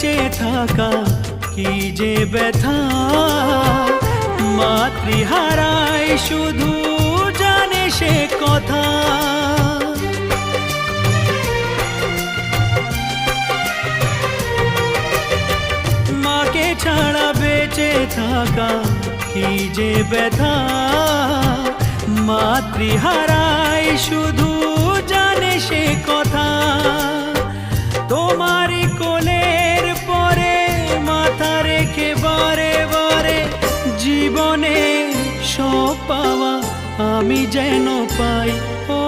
বেঁচে থাকা কি যে ব্যথা, মাতৃহারাই শুধু জানে সে কথা। মাকে ছাড়া বেঁচে থাকা কি যে ব্যথা, মাতৃহারাই শুধু জানে সে কথা। তোমারই কোলের পরে মাথা রেখে বারে বারে জীবনে সব পাওয়া আমি যেন পাই। ও